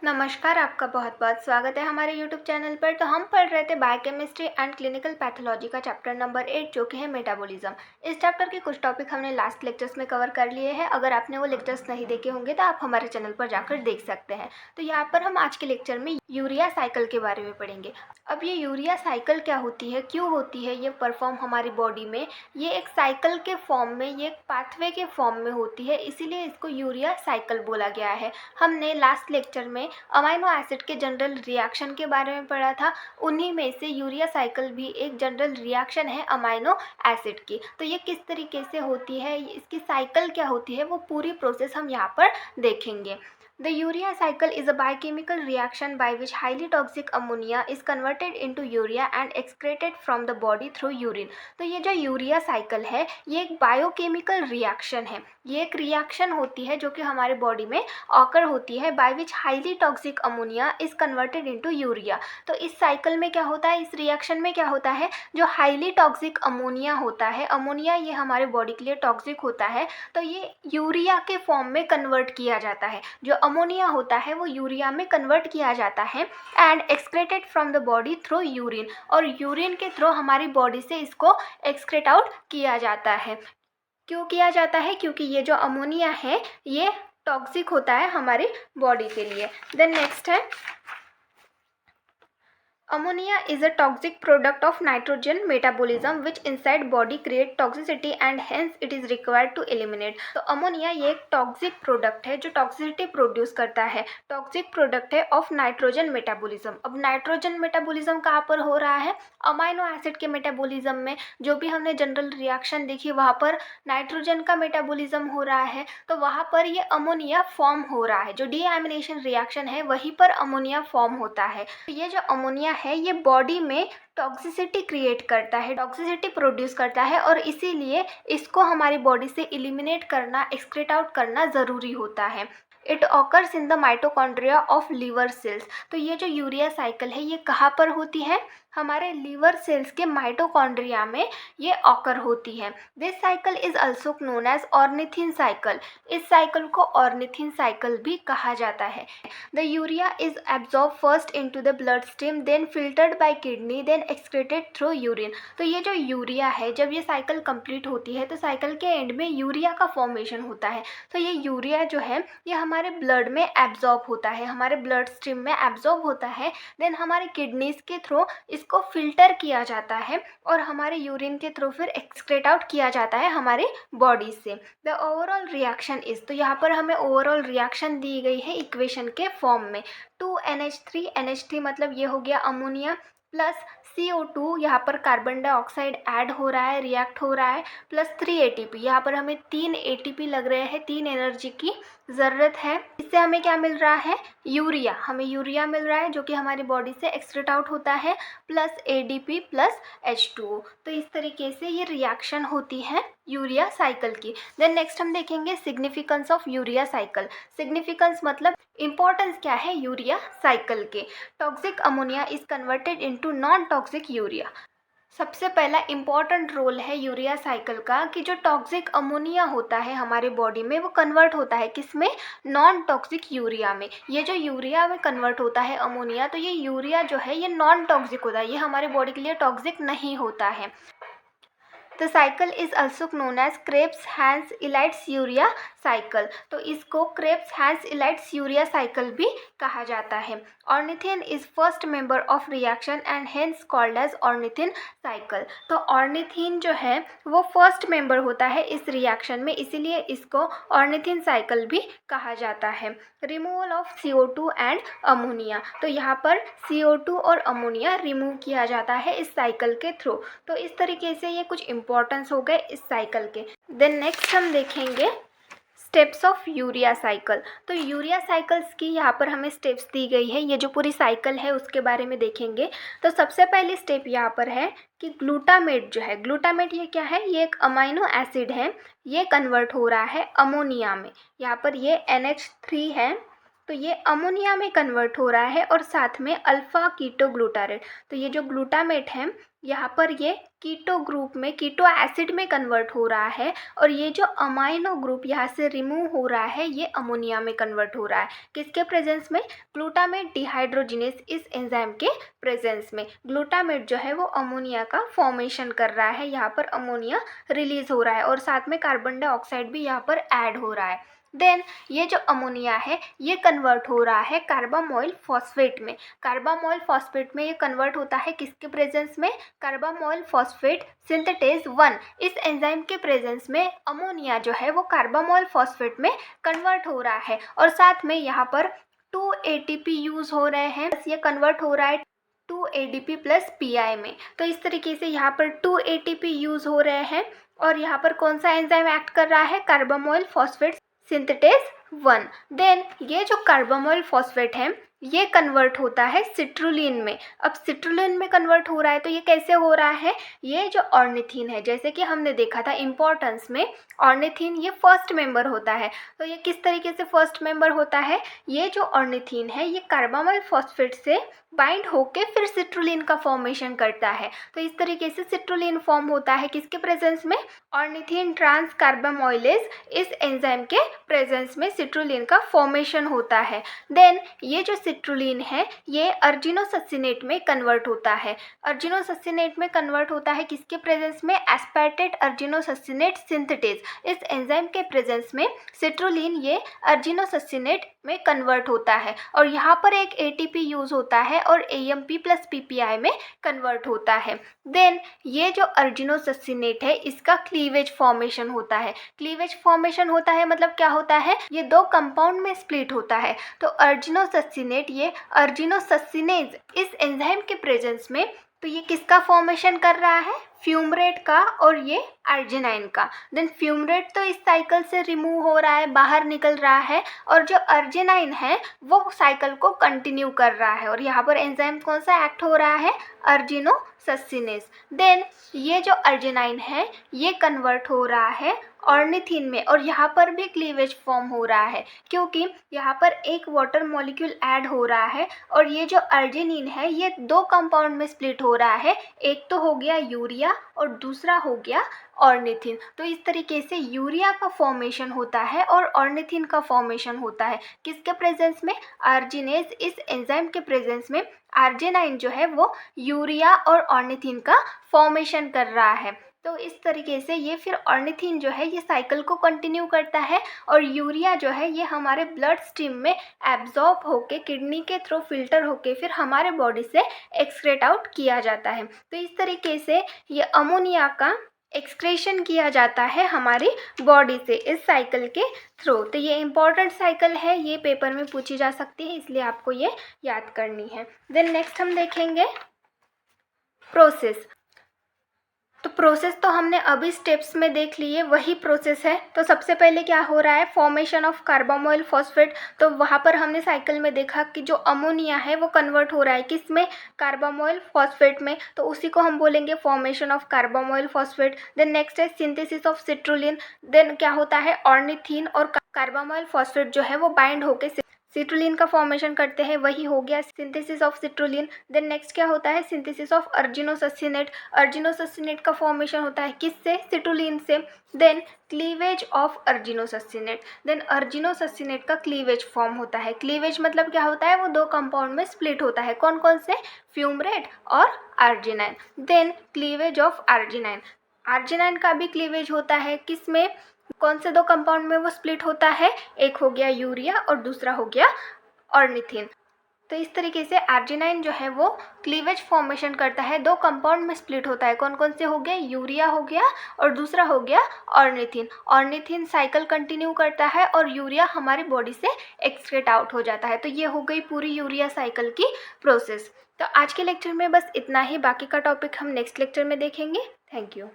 नमस्कार, आपका बहुत-बहुत स्वागत है हमारे यूट्यूब चैनल पर। तो हम पढ़ रहे थे बायोकेमिस्ट्री एंड क्लिनिकल पैथोलॉजी का चैप्टर नंबर 8 जो कि है मेटाबॉलिज्म। इस चैप्टर के कुछ टॉपिक हमने लास्ट लेक्चर्स में कवर कर लिए हैं। अगर आपने वो लेक्चर्स नहीं देखे होंगे तो आप हमारे चैनल पर जाकर देख सकते हैं। तो यहाँ पर हम आज के लेक्चर में यूरिया साइकिल के बारे में पढ़ेंगे। अब ये यूरिया साइकिल क्या होती है, क्यों होती है ये परफॉर्म हमारी बॉडी में, ये एक साइकिल के फॉर्म में, ये एक पाथवे के फॉर्म में होती है, इसीलिए इसको यूरिया साइकिल बोला गया है। हमने लास्ट लेक्चर में अमाइनो एसिड के जनरल रिएक्शन के बारे में पढ़ा था। उन्हीं में से यूरिया साइकिल भी एक जनरल रिएक्शन है अमाइनो एसिड की। तो ये किस तरीके से होती है, इसकी साइकिल क्या होती है, वो पूरी प्रोसेस हम यहाँ पर देखेंगे। The urea cycle is a biochemical reaction by which highly toxic ammonia is converted into urea and excreted from the body through urine। तो ये जो यूरिया साइकिल है ये एक बायोकेमिकल रिएक्शन है। ये एक रिएक्शन होती है जो कि हमारे बॉडी में ऑकर होती है by which highly toxic ammonia is converted into urea. तो इस साइकिल में क्या होता है, इस रिएक्शन में क्या होता है, जो हाईली टॉक्सिक अमोनिया होता है, अमोनिया ये हमारे बॉडी के लिए टॉक्सिक होता है, तो ये यूरिया के फॉर्म में कन्वर्ट किया जाता है। जो अमोनिया होता है वो यूरिया में कन्वर्ट किया जाता है and excreted from the body through urine, और यूरिन के थ्रू हमारी बॉडी से इसको एक्सक्रेट आउट किया जाता है। क्यों किया जाता है, क्योंकि ये जो अमोनिया है ये टॉक्सिक होता है हमारी बॉडी के लिए। देन नेक्स्ट है ammonia is a toxic product of nitrogen metabolism which inside body create toxicity and hence it is required to eliminate। तो अमोनिया ये एक टॉक्सिक प्रोडक्ट है जो टॉक्सिसिटी प्रोड्यूस करता है, टॉक्सिक प्रोडक्ट है ऑफ नाइट्रोजन मेटाबॉलिज्म। अब नाइट्रोजन मेटाबॉलिज्म कहाँ पर हो रहा है, अमाइनो एसिड के मेटाबॉलिज्म में। जो भी हमने जनरल रिएक्शन देखी वहाँ पर नाइट्रोजन का मेटाबॉलिज्म हो रहा है, तो वहाँ पर ये अमोनिया फॉर्म हो रहा है। जो डीएमिनेशन रिएक्शन है वहीं पर अमोनिया फॉर्म होता है। तो ये जो अमोनिया है ये बॉडी में टॉक्सिसिटी क्रिएट करता है, टॉक्सिसिटी प्रोड्यूस करता है, और इसीलिए इसको हमारी बॉडी से एलिमिनेट करना, एक्सक्रेट आउट करना ज़रूरी होता है। It occurs in the mitochondria of liver cells. तो ये जो यूरिया साइकिल है ये कहाँ पर होती है, हमारे लीवर सेल्स के माइटोकॉन्ड्रिया में ये ऑकर होती है। This cycle is also known as ornithine cycle. इस साइकिल को ऑर्निथिन साइकिल भी कहा जाता है। The urea is absorb first into the blood stream, then filtered by kidney, then excreted through urine. तो ये जो यूरिया है, जब ये साइकिल कंप्लीट होती है तो साइकिल के एंड में यूरिया का फॉर्मेशन होता है। तो ये यूरिया जो है ये हमारे ब्लड में एब्जॉर्ब होता है, हमारे ब्लड स्ट्रीम में एब्जॉर्ब होता है, देन हमारे किडनीज के थ्रू इसको फिल्टर किया जाता है और हमारे यूरिन के थ्रू फिर एक्सक्रेट आउट किया जाता है हमारे बॉडी से। द ओवरऑल रिएक्शन इज, तो यहाँ पर हमें ओवरऑल रिएक्शन दी गई है इक्वेशन के फॉर्म में। 2NH3, NH3 मतलब ये हो गया अमोनिया, प्लस CO2, यहाँ पर कार्बन डाइऑक्साइड ऐड हो रहा है, रिएक्ट हो रहा है, प्लस 3 ATP। यहाँ पर हमें 3 ATP लग रहे हैं, 3 एनर्जी की ज़रूरत है। इससे हमें क्या मिल रहा है, यूरिया, हमें यूरिया मिल रहा है जो कि हमारी बॉडी से एक्सक्रेट आउट होता है, प्लस ADP प्लस H2O। तो इस तरीके से ये रिएक्शन होती है यूरिया साइकिल की। देन नेक्स्ट हम देखेंगे significance of urea cycle. Significance मतलब इंपॉर्टेंस क्या है यूरिया साइकिल के। Toxic ammonia is converted into non toxic urea. सबसे पहला इम्पॉर्टेंट रोल है यूरिया साइकिल का कि जो टॉक्सिक अमोनिया होता है हमारे बॉडी में वो कन्वर्ट होता है किसमें, नॉन टॉक्सिक यूरिया में। ये जो यूरिया में कन्वर्ट होता है अमोनिया, तो ये यूरिया जो है ये नॉन टॉक्सिक होता है, ये हमारे बॉडी के लिए टॉक्सिक नहीं होता है। The cycle is also known as Krebs Henseleit urea cycle. तो इसको Krebs Henseleit urea cycle भी कहा जाता है। Ornithine is first member of reaction and hence called as ornithine cycle. तो ऑर्निथिन जो है वो फर्स्ट मेंबर होता है इस रिएक्शन में, इसीलिए इसको ऑर्निथिन साइकिल भी कहा जाता है। Removal of CO2 and ammonia, तो यहाँ पर CO2 और अमोनिया रिमूव किया जाता है इस साइकिल के थ्रू। तो इस तरीके से ये कुछ इंपॉर्टेंस हो गए इस साइकिल के। देन नेक्स्ट हम देखेंगे स्टेप्स ऑफ यूरिया साइकिल। तो यूरिया साइकिल्स की यहाँ पर हमें स्टेप्स दी गई है, ये जो पूरी साइकिल है उसके बारे में देखेंगे। तो सबसे पहली स्टेप यहाँ पर है कि ग्लूटामेट जो है, ग्लूटामेट ये क्या है, ये एक अमाइनो एसिड है, ये कन्वर्ट हो रहा है अमोनिया में। यहाँ पर ये NH3 है तो ये अमोनिया में कन्वर्ट हो रहा है और साथ में अल्फ़ा कीटो ग्लूटारेट। तो ये जो ग्लूटामेट है यहाँ पर ये कीटो ग्रुप में, कीटो एसिड में कन्वर्ट हो रहा है, और ये जो अमाइनो ग्रुप यहाँ से रिमूव हो रहा है ये अमोनिया में कन्वर्ट हो रहा है। किसके प्रेजेंस में? ग्लूटामेट डिहाइड्रोजिनेस इस एंजाइम के प्रेजेंस में। ग्लूटामेट जो है वो अमोनिया का फॉर्मेशन कर रहा है, यहाँ पर अमोनिया रिलीज हो रहा है और साथ में कार्बन डाइऑक्साइड भी यहाँ पर ऐड हो रहा है। देन ये जो अमोनिया है ये कन्वर्ट हो रहा है कार्बामोइल फॉस्फेट में। कार्बामोइल फॉस्फेट में ये कन्वर्ट होता है किसके प्रेजेंस में? कार्बामोइल फॉस्फेट सिंथेटेज 1 इस एंजाइम के प्रेजेंस में अमोनिया जो है वो कार्बामोइल फॉस्फेट में कन्वर्ट हो रहा है, और साथ में यहाँ पर 2 ATP यूज हो रहे हैं। ये कन्वर्ट हो रहा है 2 ADP प्लस PI में। तो इस तरीके से यहाँ पर 2 ATP यूज हो रहे हैं, और यहाँ पर कौन सा एंजाइम एक्ट कर रहा है? Carbamoyl phosphate synthetase 1। देन ये जो कार्बामोइल फॉस्फेट है ये कन्वर्ट होता है सिट्रुलिन में। अब सिट्रुलिन में कन्वर्ट हो रहा है तो ये कैसे हो रहा है? ये जो ऑर्निथीन है, जैसे कि हमने देखा था इम्पोर्टेंस में, ऑर्निथीन ये फर्स्ट मेंबर होता है। तो ये किस तरीके से फर्स्ट मेंबर होता है? ये जो ऑर्निथीन है ये कार्बामोइल फॉस्फेट से बाइंड होके फिर सिट्रुलिन का फॉर्मेशन करता है। तो इस तरीके से सिट्रुलिन फॉर्म होता है किसके प्रेजेंस में? ऑर्निथीन ट्रांस कार्बामोइलेज इस एंजाइम के प्रेजेंस में सिट्रुलिन का फॉर्मेशन होता है। देन ये जो सिट्रुलिन है ये अर्जिनोससिनेट में कन्वर्ट होता है। अर्जिनोससिनेट में कन्वर्ट होता है किसके प्रेजेंस में? एस्पार्टेट अर्जिनोससिनेट सिंथेटेज इस एंजाइम के प्रेजेंस में सिट्रुलिन ये अर्जिनोससिनेट में कन्वर्ट होता है, और यहाँ पर एक ATP यूज होता है और AMP प्लस PPI में कन्वर्ट होता है। देन ये जो अर्जिनोससिनेट है इसका क्लीवेज फॉर्मेशन होता है। क्लीवेज फॉर्मेशन होता है मतलब क्या होता है? ये 2 कंपाउंड में स्प्लिट होता है। तो अर्जिनोससिनेट ये अर्जिनोससिनेज इस एंजाइम के प्रेजेंस में, तो ये किसका फॉर्मेशन कर रहा है? फ्यूमरेट का और ये अर्जिनाइन का। देन फ्यूमरेट तो इस साइकिल से रिमूव हो रहा है, बाहर निकल रहा है, और जो अर्जिनाइन है वो साइकिल को कंटिन्यू कर रहा है, और यहाँ पर एंजाइम कौन सा एक्ट हो रहा है? अर्जिनोससिनेज। देन ये जो अर्जिनाइन है ये कन्वर्ट हो रहा है ऑर्निथीन में, और यहाँ पर भी क्लीवेज फॉर्म हो रहा है क्योंकि यहाँ पर एक वाटर मॉलिक्यूल ऐड हो रहा है, और ये जो अर्जिनिन है ये 2 कंपाउंड में स्प्लिट हो रहा है। एक तो हो गया यूरिया और दूसरा हो गया ऑर्निथिन। तो इस तरीके से यूरिया का फॉर्मेशन होता है और ऑर्निथिन का फॉर्मेशन होता है किसके प्रेजेंस में? अर्जिनेज इस एंजाइम के प्रेजेंस में अर्जिनाइन जो है वो यूरिया और ऑर्निथिन का फॉर्मेशन कर रहा है। तो इस तरीके से ये फिर ऑर्निथिन जो है ये साइकिल को कंटिन्यू करता है, और यूरिया जो है ये हमारे ब्लड स्ट्रीम में एब्जॉर्ब होके किडनी के थ्रू फिल्टर होके फिर हमारे बॉडी से एक्सक्रेट आउट किया जाता है। तो इस तरीके से ये अमोनिया का एक्सक्रेशन किया जाता है हमारी बॉडी से इस साइकिल के थ्रू। तो ये इम्पॉर्टेंट साइकिल है, ये पेपर में पूछी जा सकती है, इसलिए आपको ये याद करनी है। देन नेक्स्ट हम देखेंगे प्रोसेस। तो प्रोसेस तो हमने अभी स्टेप्स में देख लिए, वही प्रोसेस है। तो सबसे पहले क्या हो रहा है? Formation of carbamoyl phosphate. तो वहाँ पर हमने साइकिल में देखा कि जो अमोनिया है वो कन्वर्ट हो रहा है किस में? कार्बामोइल फॉस्फेट में। तो उसी को हम बोलेंगे formation of carbamoyl phosphate. Then next है सिंथेसिस ऑफ सिट्रुलिन। देन क्या होता है? ऑर्निथीन और कार्बामोइल फॉस्फेट जो है वो बाइंड होकर सिट्रुलिन का फॉर्मेशन करते हैं, वही हो गया synthesis of citrulline. Then next क्या होता है? Synthesis of अर्जिनोससिनेट। अर्जिनोससिनेट का फॉर्मेशन होता है किससे? सिट्रुलिन से। Then cleavage of argininosuccinate. Then argininosuccinate का क्लीवेज फॉर्म होता है। क्लीवेज मतलब क्या होता है? वो 2 कंपाउंड में स्प्लिट होता है। कौन कौन से? फ्यूमरेट और arginine. Then cleavage of arginine. Arginine का भी क्लीवेज होता है किस में? कौन से 2 कंपाउंड में वो स्प्लिट होता है? एक हो गया यूरिया और दूसरा हो गया ऑर्निथिन। तो इस तरीके से अर्जिनाइन जो है वो क्लीवेज फॉर्मेशन करता है, 2 कंपाउंड में स्प्लिट होता है। कौन कौन से हो गए? यूरिया हो गया और दूसरा हो गया ऑर्निथिन। ऑर्निथिन साइकिल कंटिन्यू करता है और यूरिया हमारी बॉडी से एक्सक्रेट आउट हो जाता है। तो ये हो गई पूरी यूरिया साइकिल की प्रोसेस। तो आज के लेक्चर में बस इतना ही, बाकी का टॉपिक हम नेक्स्ट लेक्चर में देखेंगे। Thank you.